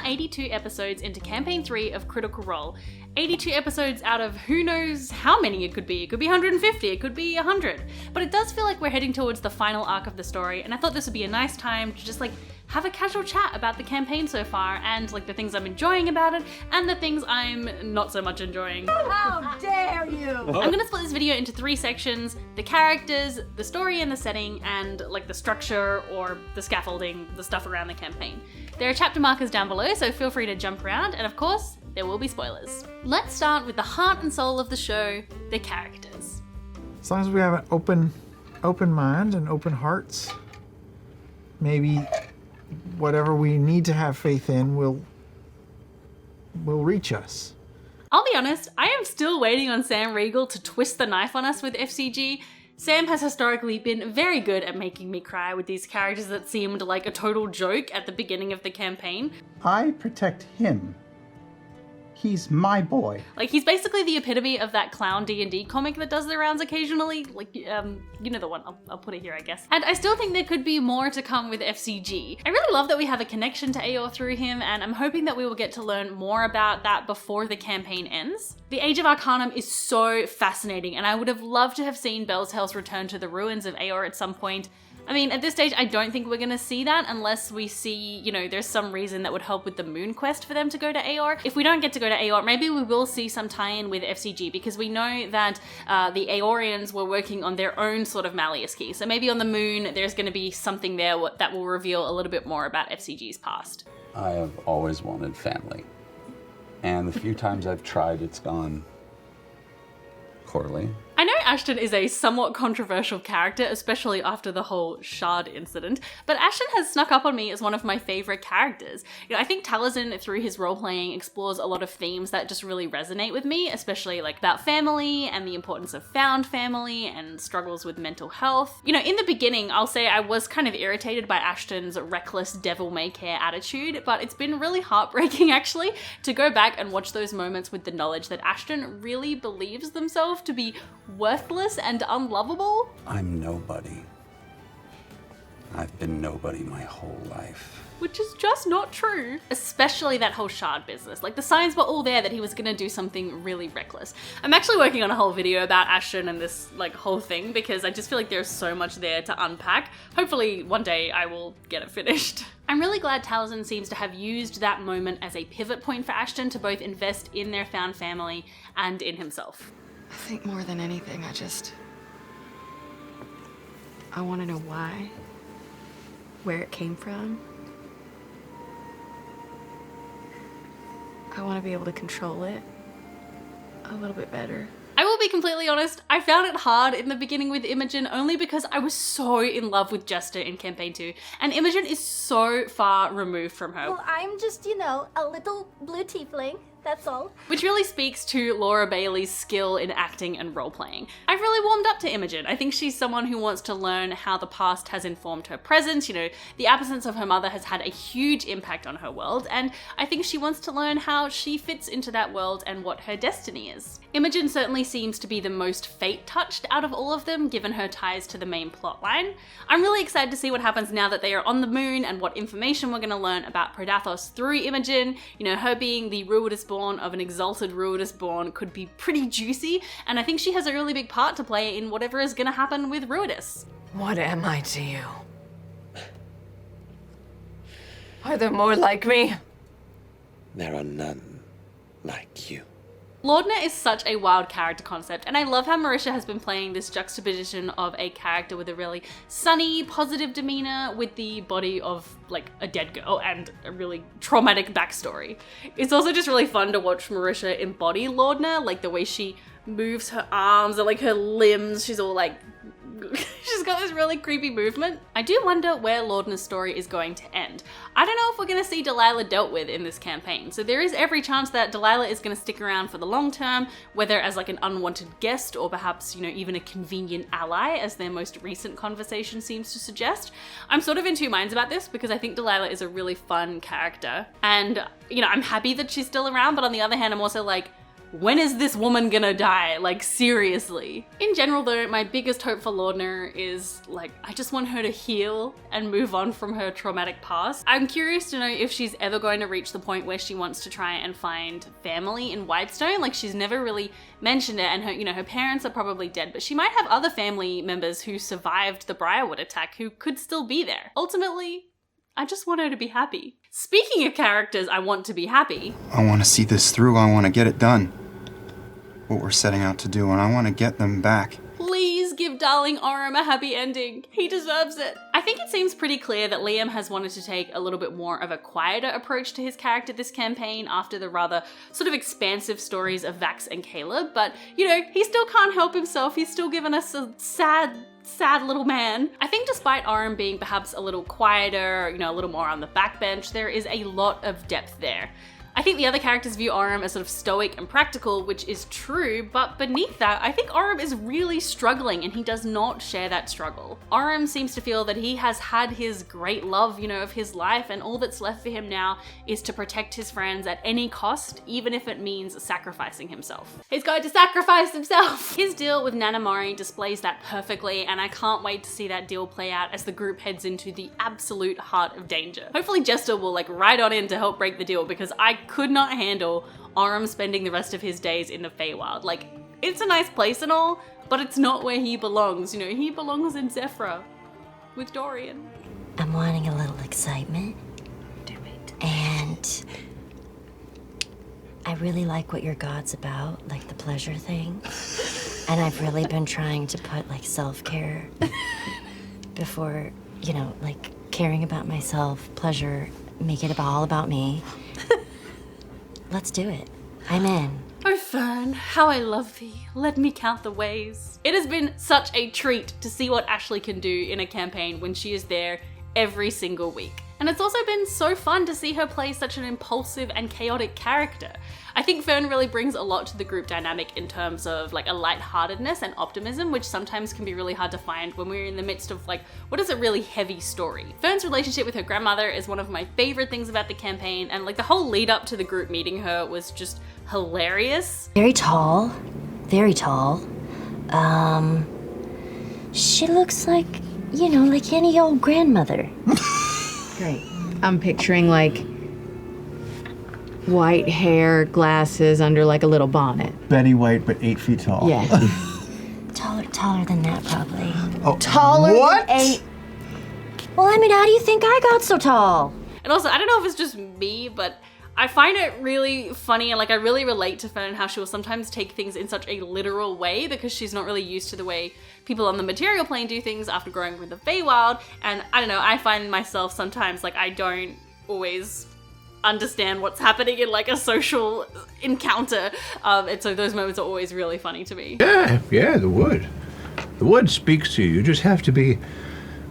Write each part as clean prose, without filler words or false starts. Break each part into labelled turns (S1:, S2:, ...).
S1: 82 episodes into campaign 3 of Critical Role. 82 episodes out of who knows how many it could be. It could be 150, it could be 100. But it does feel like we're heading towards the final arc of the story, and I thought this would be a nice time to just have a casual chat about the campaign so far, and the things I'm enjoying about it, and the things I'm not so much enjoying.
S2: How dare you!
S1: I'm gonna split this video into 3 sections: the characters, the story and the setting, and the structure or the scaffolding, the stuff around the campaign. There are chapter markers down below, so feel free to jump around, and of course, there will be spoilers. Let's start with the heart and soul of the show, the characters.
S3: As long as we have an open mind and open hearts, maybe whatever we need to have faith in will reach us.
S1: I'll be honest, I am still waiting on Sam Riegel to twist the knife on us with FCG. Sam has historically been very good at making me cry with these characters that seemed like a total joke at the beginning of the campaign.
S4: I protect him. He's my boy.
S1: He's basically the epitome of that clown D&D comic that does the rounds occasionally. You know the one, I'll put it here, I guess. And I still think there could be more to come with FCG. I really love that we have a connection to Aor through him, and I'm hoping that we will get to learn more about that before the campaign ends. The Age of Arcanum is so fascinating, and I would have loved to have seen Bell's return to the ruins of Aor at some point. I mean, at this stage, I don't think we're gonna see that unless we see, there's some reason that would help with the moon quest for them to go to Aor. If we don't get to go to Aor, maybe we will see some tie-in with FCG, because we know that the Aorians were working on their own sort of Malleus key. So maybe on the moon, there's gonna be something there that will reveal a little bit more about FCG's past.
S5: I have always wanted family. And the few times I've tried, it's gone poorly.
S1: I know Ashton is a somewhat controversial character, especially after the whole Shard incident, but Ashton has snuck up on me as one of my favorite characters. I think Taliesin, through his role-playing, explores a lot of themes that just really resonate with me, especially about family and the importance of found family and struggles with mental health. In the beginning, I'll say I was kind of irritated by Ashton's reckless devil-may-care attitude, but it's been really heartbreaking actually to go back and watch those moments with the knowledge that Ashton really believes himself to be worthless and unlovable.
S5: I'm nobody. I've been nobody my whole life.
S1: Which is just not true. Especially that whole Shard business. The signs were all there that he was gonna do something really reckless. I'm actually working on a whole video about Ashton and this whole thing, because I just feel like there's so much there to unpack. Hopefully one day I will get it finished. I'm really glad Taliesin seems to have used that moment as a pivot point for Ashton to both invest in their found family and in himself.
S6: I think more than anything, I want to know why, where it came from. I want to be able to control it a little bit better.
S1: I will be completely honest, I found it hard in the beginning with Imogen only because I was so in love with Jester in campaign 2, and Imogen is so far removed from her.
S2: Well, I'm just, a little blue tiefling. That's all.
S1: Which really speaks to Laura Bailey's skill in acting and role-playing. I've really warmed up to Imogen. I think she's someone who wants to learn how the past has informed her present. The absence of her mother has had a huge impact on her world, and I think she wants to learn how she fits into that world and what her destiny is. Imogen certainly seems to be the most fate-touched out of all of them, given her ties to the main plotline. I'm really excited to see what happens now that they are on the moon and what information we're going to learn about Predathos through Imogen. Her being the Ruidus of an exalted Ruidus born could be pretty juicy, and I think she has a really big part to play in whatever is going to happen with Ruidus.
S7: What am I to you? Are there more like me?
S8: There are none like you.
S1: Laudna is such a wild character concept, and I love how Marisha has been playing this juxtaposition of a character with a really sunny, positive demeanor with the body of a dead girl and a really traumatic backstory. It's also just really fun to watch Marisha embody Laudna, the way she moves her arms and her limbs. She's all she's got this really creepy movement. I do wonder where Laudna's story is going to end. I don't know if we're going to see Delilah dealt with in this campaign, so there is every chance that Delilah is going to stick around for the long term, whether as an unwanted guest or perhaps, even a convenient ally, as their most recent conversation seems to suggest. I'm sort of in two minds about this because I think Delilah is a really fun character, and, I'm happy that she's still around, but on the other hand, I'm also when is this woman gonna die? Like, seriously. In general though, my biggest hope for Laudner is, like, I just want her to heal and move on from her traumatic past. I'm curious to know if she's ever going to reach the point where she wants to try and find family in Whitestone. Like, she's never really mentioned it, and her, you know, her parents are probably dead, but she might have other family members who survived the Briarwood attack who could still be there. Ultimately, I just want her to be happy. Speaking of characters I want to be happy.
S9: I want to see this through. I want to get it done. What we're setting out to do, and I want to get them back.
S1: Please give darling Orem a happy ending. He deserves it. I think it seems pretty clear that Liam has wanted to take a little bit more of a quieter approach to his character this campaign after the rather sort of expansive stories of Vax and Caleb, but you know, he still can't help himself. He's still given us a sad little man. I think despite Orem being perhaps a little quieter, you know, a little more on the backbench, there is a lot of depth there. I think the other characters view Orem as sort of stoic and practical, which is true, but beneath that, I think Orem is really struggling and he does not share that struggle. Orem seems to feel that he has had his great love, you know, of his life, and all that's left for him now is to protect his friends at any cost, even if it means sacrificing himself. He's going to sacrifice himself! His deal with Nana Mori displays that perfectly, and I can't wait to see that deal play out as the group heads into the absolute heart of danger. Hopefully Jester will like ride on in to help break the deal, because I could not handle Orem spending the rest of his days in the Feywild. Like, it's a nice place and all, but it's not where he belongs. You know, he belongs in Zephyra with Dorian.
S10: I'm wanting a little excitement.
S1: Do it.
S10: And I really like what your god's about, like the pleasure thing. And I've really been trying to put like self-care before, you know, like caring about myself, pleasure, make it all about me. Let's do it. I'm in.
S1: Oh Fern, how I love thee. Let me count the ways. It has been such a treat to see what Ashley can do in a campaign when she is there every single week. And it's also been so fun to see her play such an impulsive and chaotic character. I think Fern really brings a lot to the group dynamic in terms of like a lightheartedness and optimism, which sometimes can be really hard to find when we're in the midst of like, what is a really heavy story. Fern's relationship with her grandmother is one of my favorite things about the campaign, and like the whole lead up to the group meeting her was just hilarious.
S10: Very tall. Very tall. She looks like, you know, like any old grandmother.
S6: Great. I'm picturing like white hair, glasses under like a little bonnet.
S4: Betty White, but 8 feet tall.
S6: Yeah.
S10: Taller than that, probably.
S4: Oh,
S10: Taller
S4: what?
S10: than 8. Well, I mean, how do you think I got so tall?
S1: And also, I don't know if it's just me, but I find it really funny, and like I really relate to Fern and how she will sometimes take things in such a literal way because she's not really used to the way people on the material plane do things after growing up with the Feywild. And I don't know, I find myself sometimes like I don't always understand what's happening in like a social encounter. And so those moments are always really funny to me.
S11: Yeah, the wood. The wood speaks to you. You just have to be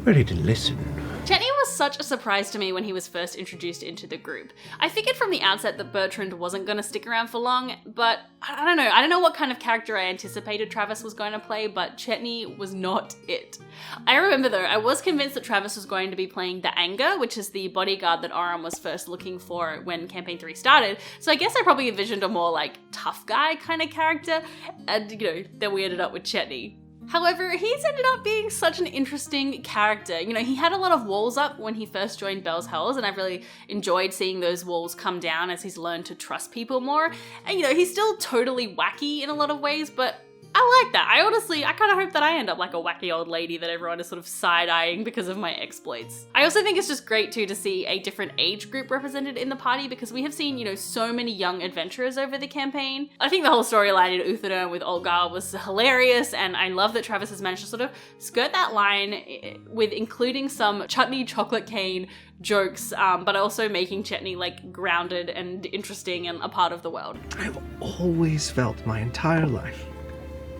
S11: ready to listen.
S1: Chetney was such a surprise to me when he was first introduced into the group. I figured from the outset that Bertrand wasn't going to stick around for long, but I don't know. I don't know what kind of character I anticipated Travis was going to play, but Chetney was not it. I remember though, I was convinced that Travis was going to be playing the Anger, which is the bodyguard that Orem was first looking for when Campaign 3 started, so I guess I probably envisioned a more like tough guy kind of character, and you know, then we ended up with Chetney. However, he's ended up being such an interesting character. You know, he had a lot of walls up when he first joined Bell's Hells, and I've really enjoyed seeing those walls come down as he's learned to trust people more. And you know, he's still totally wacky in a lot of ways, but I like that. I kind of hope that I end up like a wacky old lady that everyone is sort of side-eyeing because of my exploits. I also think it's just great too to see a different age group represented in the party, because we have seen, you know, so many young adventurers over the campaign. I think the whole storyline in Uthadern with Olgar was hilarious, and I love that Travis has managed to sort of skirt that line with including some chutney chocolate cane jokes, but also making Chetney like grounded and interesting and a part of the world.
S12: I've always felt my entire life,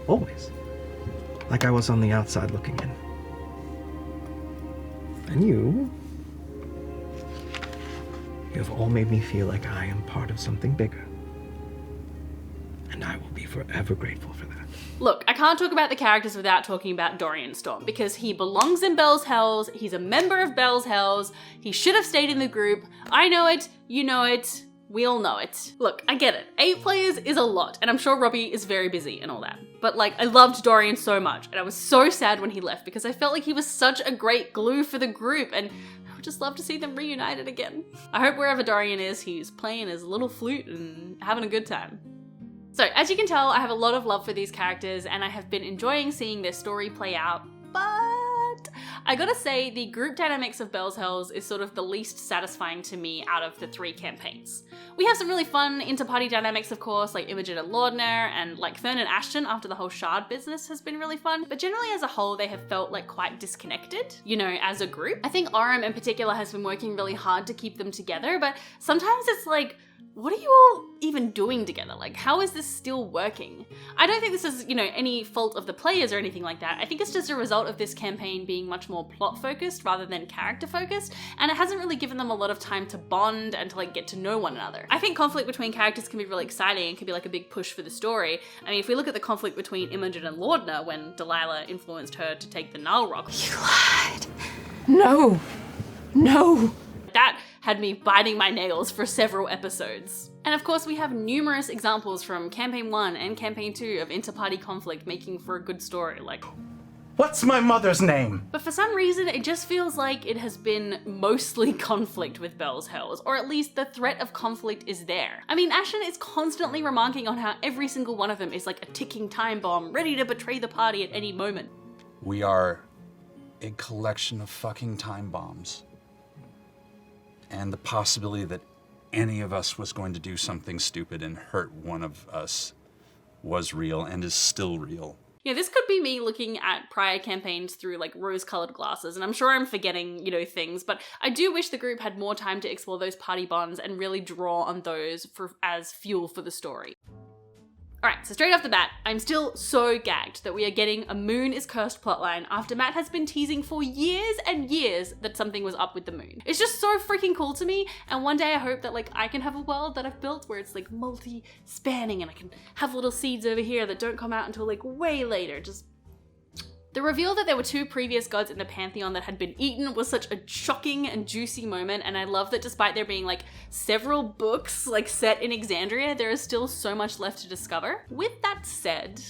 S12: always, like I was on the outside looking in. And you have all made me feel like I am part of something bigger. And I will be forever grateful for that.
S1: Look, I can't talk about the characters without talking about Dorian Storm, because he belongs in Bell's Hells, he's a member of Bell's Hells, he should have stayed in the group. I know it, you know it, We all know it. Look, I get it. 8 players is a lot, and I'm sure Robbie is very busy and all that. But like, I loved Dorian so much, and I was so sad when he left because I felt like he was such a great glue for the group, and I would just love to see them reunited again. I hope wherever Dorian is, he's playing his little flute and having a good time. So, as you can tell, I have a lot of love for these characters, and I have been enjoying seeing their story play out, but I gotta say, the group dynamics of Bell's Hells is sort of the least satisfying to me out of the 3 campaigns. We have some really fun inter-party dynamics, of course, like Imogen and Laudner, and like Fern and Ashton after the whole shard business has been really fun, but generally as a whole, they have felt like quite disconnected, you know, as a group. I think Orem in particular has been working really hard to keep them together, but sometimes it's like, what are you all even doing together? Like, how is this still working? I don't think this is, you know, any fault of the players or anything like that. I think it's just a result of this campaign being much more plot focused rather than character focused, and it hasn't really given them a lot of time to bond and to like get to know one another. I think conflict between characters can be really exciting and can be like a big push for the story. I mean, if we look at the conflict between Imogen and Laudner when Delilah influenced her to take the Null Rock.
S7: You lied. No. No.
S1: That had me biting my nails for several episodes. And of course we have numerous examples from Campaign 1 and Campaign 2 of inter-party conflict making for a good story, like...
S12: What's my mother's name?
S1: But for some reason, it just feels like it has been mostly conflict with Bell's Hells, or at least the threat of conflict is there. I mean, Ashton is constantly remarking on how every single one of them is like a ticking time bomb, ready to betray the party at any moment.
S5: We are a collection of fucking time bombs. And the possibility that any of us was going to do something stupid and hurt one of us was real and is still real.
S1: Yeah, this could be me looking at prior campaigns through like rose-colored glasses, and I'm sure I'm forgetting, you know, things, but I do wish the group had more time to explore those party bonds and really draw on those as fuel for the story. Alright, so straight off the bat, I'm still so gagged that we are getting a Moon is Cursed plotline after Matt has been teasing for years and years that something was up with the moon. It's just so freaking cool to me, and one day I hope that like I can have a world that I've built where it's like multi-spanning and I can have little seeds over here that don't come out until like way later. Just the reveal that there were 2 previous gods in the pantheon that had been eaten was such a shocking and juicy moment, and I love that despite there being like several books like set in Exandria, there is still so much left to discover. With that said,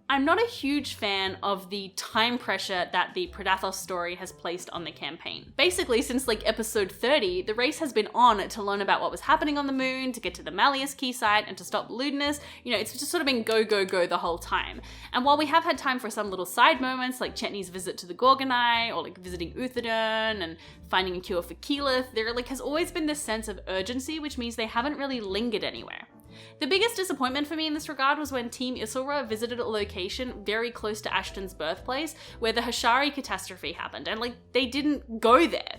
S1: I'm not a huge fan of the time pressure that the Predathos story has placed on the campaign. Basically, since like episode 30, the race has been on to learn about what was happening on the moon, to get to the Malleus key site, and to stop Ludinus. You know, it's just sort of been go, go, go the whole time. And while we have had time for some little side moments, like Chetney's visit to the Gorgonai, or like visiting Uthadern, and finding a cure for Keyleth, there like has always been this sense of urgency, which means they haven't really lingered anywhere. The biggest disappointment for me in this regard was when Team Isilra visited a location very close to Ashton's birthplace where the Hashari catastrophe happened, and like they didn't go there.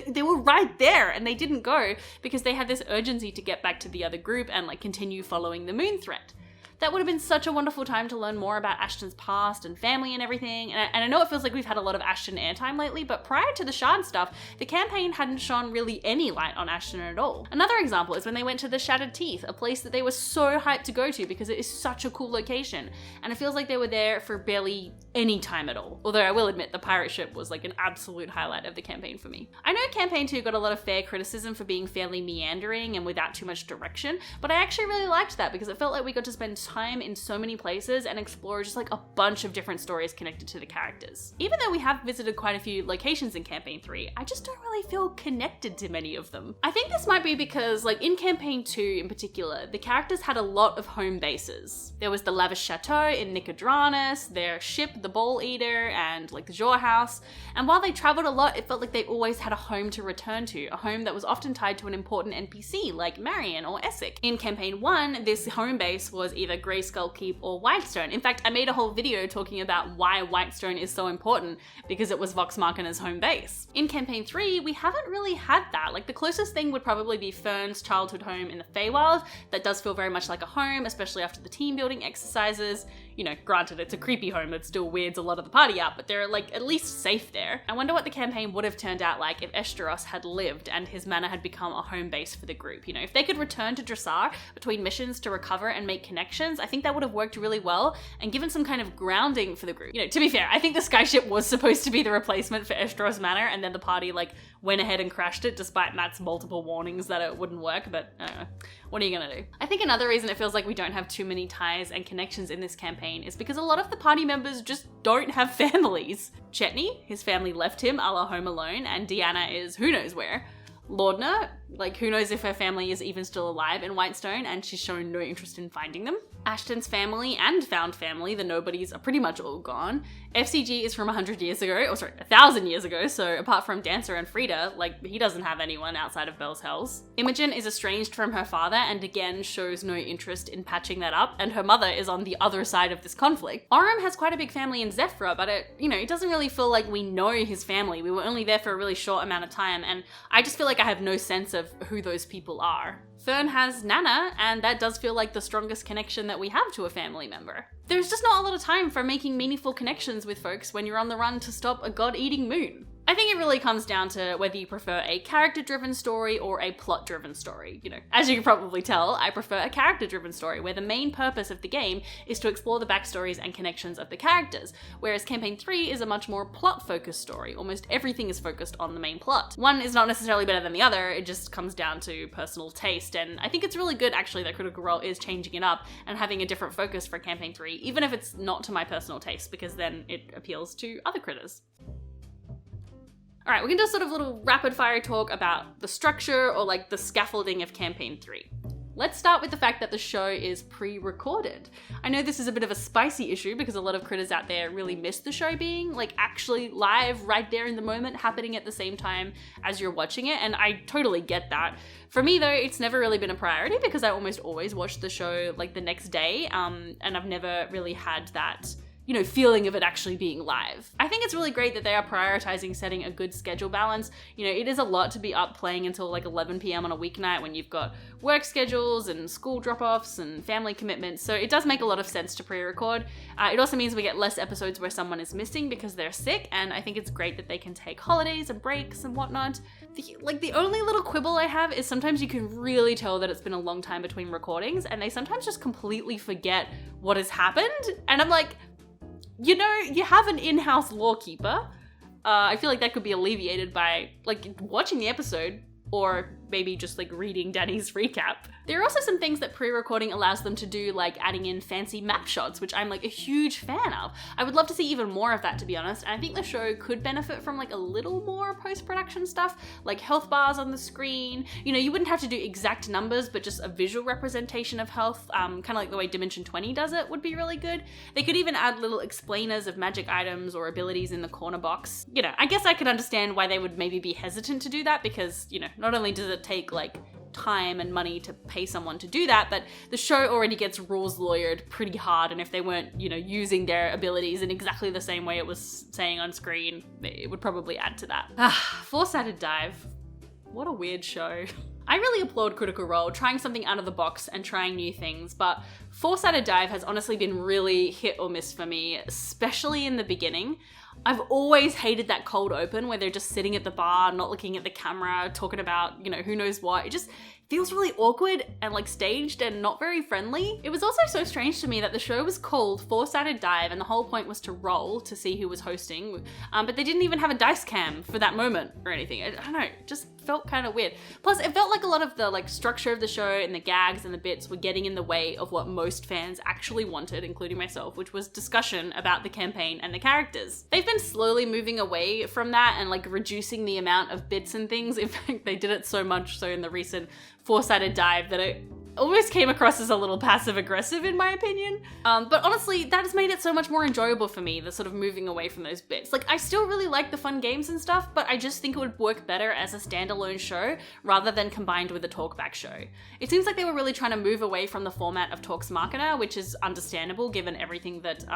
S1: They were right there and they didn't go because they had this urgency to get back to the other group and like continue following the moon threat. That would have been such a wonderful time to learn more about Ashton's past and family and everything, and I know it feels like we've had a lot of Ashton airtime lately, but prior to the Shard stuff, the campaign hadn't shone really any light on Ashton at all. Another example is when they went to the Shattered Teeth, a place that they were so hyped to go to because it is such a cool location, and it feels like they were there for barely any time at all. Although I will admit the pirate ship was like an absolute highlight of the campaign for me. I know Campaign 2 got a lot of fair criticism for being fairly meandering and without too much direction, but I actually really liked that because it felt like we got to spend time in so many places and explore just like a bunch of different stories connected to the characters. Even though we have visited quite a few locations in Campaign 3, I just don't really feel connected to many of them. I think this might be because like in Campaign 2 in particular, the characters had a lot of home bases. There was the lavish chateau in Nicodranus, their ship, the Ball Eater, and like the Jor House, and while they traveled a lot, it felt like they always had a home to return to, a home that was often tied to an important NPC like Marion or Essek. In Campaign 1, this home base was either Greyskull Keep or Whitestone. In fact, I made a whole video talking about why Whitestone is so important because it was Vox Machina's home base. In Campaign 3, we haven't really had that. Like the closest thing would probably be Fern's childhood home in the Feywild. That does feel very much like a home, especially after the team building exercises. You know, granted, it's a creepy home that still weirds a lot of the party out, but they're like at least safe there. I wonder what the campaign would have turned out like if Esteros had lived and his manor had become a home base for the group. You know, if they could return to Dressar between missions to recover and make connections, I think that would have worked really well and given some kind of grounding for the group. You know, to be fair, I think the skyship was supposed to be the replacement for Esteros Manor, and then the party like went ahead and crashed it despite Matt's multiple warnings that it wouldn't work, but I don't know. what are you gonna do? I think another reason it feels like we don't have too many ties and connections in this campaign is because a lot of the party members just don't have families. Chetney, his family left him a la Home Alone, and Deanna is who knows where. Lordna, like who knows if her family is even still alive in Whitestone, and she's shown no interest in finding them. Ashton's family and found family, the nobodies, are pretty much all gone. FCG is from 100 years ago, or sorry, 1,000 years ago, so apart from Dancer and Frida, like he doesn't have anyone outside of Bell's Hells. Imogen is estranged from her father and again shows no interest in patching that up, and her mother is on the other side of this conflict. Orem has quite a big family in Zephyra, but it doesn't really feel like we know his family. We were only there for a really short amount of time, and I just feel like I have no sense of who those people are. Fern has Nana, and that does feel like the strongest connection that we have to a family member. There's just not a lot of time for making meaningful connections with folks when you're on the run to stop a god-eating moon. I think it really comes down to whether you prefer a character-driven story or a plot-driven story. As you can probably tell, I prefer a character-driven story where the main purpose of the game is to explore the backstories and connections of the characters, whereas Campaign 3 is a much more plot-focused story. Almost everything is focused on the main plot. One is not necessarily better than the other, it just comes down to personal taste, and I think it's really good actually that Critical Role is changing it up and having a different focus for Campaign 3, even if it's not to my personal taste, because then it appeals to other critters. Alright, we're gonna do a sort of little rapid fire talk about the structure or like the scaffolding of Campaign 3. Let's start with the fact that the show is pre-recorded. I know this is a bit of a spicy issue because a lot of critters out there really miss the show being like actually live right there in the moment, happening at the same time as you're watching it, and I totally get that. For me though, it's never really been a priority because I almost always watch the show like the next day, and I've never really had that feeling of it actually being live. I think it's really great that they are prioritizing setting a good schedule balance. It is a lot to be up playing until like 11 p.m. on a weeknight when you've got work schedules and school drop-offs and family commitments, so it does make a lot of sense to pre-record. It also means we get less episodes where someone is missing because they're sick, and I think it's great that they can take holidays and breaks and whatnot. The only little quibble I have is sometimes you can really tell that it's been a long time between recordings, and they sometimes just completely forget what has happened, and I'm like, you have an in-house lawkeeper. I feel like that could be alleviated by like watching the episode or maybe just like reading Danny's recap. There are also some things that pre-recording allows them to do, like adding in fancy map shots, which I'm like a huge fan of. I would love to see even more of that, to be honest, and I think the show could benefit from like a little more post-production stuff, like health bars on the screen. You wouldn't have to do exact numbers, but just a visual representation of health, kind of like the way Dimension 20 does it, would be really good. They could even add little explainers of magic items or abilities in the corner box. I guess I could understand why they would maybe be hesitant to do that because, not only does it take like time and money to pay someone to do that, but the show already gets rules lawyered pretty hard, and if they weren't, using their abilities in exactly the same way it was saying on screen, it would probably add to that. Four-sided dive. What a weird show. I really applaud Critical Role trying something out of the box and trying new things, but Four-sided dive has honestly been really hit or miss for me, especially in the beginning. I've always hated that cold open where they're just sitting at the bar, not looking at the camera, talking about, who knows what. It just feels really awkward and like staged and not very friendly. It was also so strange to me that the show was called Four-sided Dive and the whole point was to roll to see who was hosting, but they didn't even have a dice cam for that moment or anything. I don't know, it just felt kind of weird. Plus, it felt like a lot of the like structure of the show and the gags and the bits were getting in the way of what most fans actually wanted, including myself, which was discussion about the campaign and the characters. They've been slowly moving away from that and like reducing the amount of bits and things. In fact, they did it so much so in the recent Four-sided dive that it almost came across as a little passive-aggressive in my opinion. But honestly, that has made it so much more enjoyable for me, the sort of moving away from those bits. Like, I still really like the fun games and stuff, but I just think it would work better as a standalone show rather than combined with a talkback show. It seems like they were really trying to move away from the format of Talks Marketer, which is understandable given everything that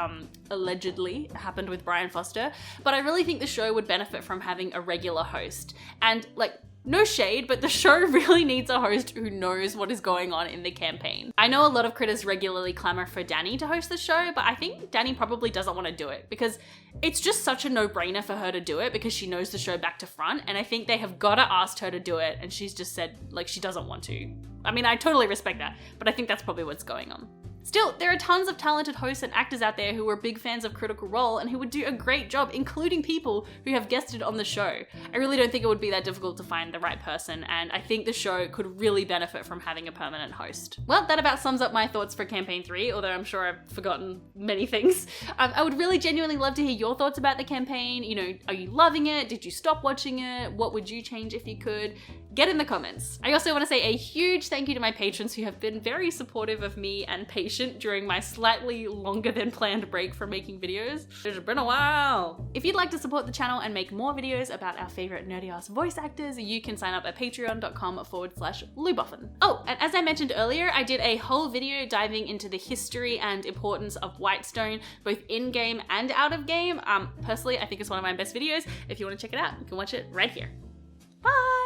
S1: allegedly happened with Brian Foster, but I really think the show would benefit from having a regular host. And like, no shade, but the show really needs a host who knows what is going on in the campaign. I know a lot of critters regularly clamor for Danny to host the show, but I think Danny probably doesn't want to do it because it's just such a no-brainer for her to do it because she knows the show back to front, and I think they have gotta ask her to do it, and she's just said like she doesn't want to. I mean, I totally respect that, but I think that's probably what's going on. Still, there are tons of talented hosts and actors out there who are big fans of Critical Role and who would do a great job, including people who have guested on the show. I really don't think it would be that difficult to find the right person, and I think the show could really benefit from having a permanent host. Well, that about sums up my thoughts for Campaign 3, although I'm sure I've forgotten many things. I would really genuinely love to hear your thoughts about the campaign. You know, are you loving it? Did you stop watching it? What would you change if you could? Get in the comments. I also want to say a huge thank you to my patrons who have been very supportive of me and patient during my slightly longer than planned break from making videos. It's been a while. If you'd like to support the channel and make more videos about our favorite nerdy ass voice actors, you can sign up at patreon.com/Luboffin. Oh, and as I mentioned earlier, I did a whole video diving into the history and importance of Whitestone, both in-game and out of game. Personally, I think it's one of my best videos. If you want to check it out, you can watch it right here. Bye!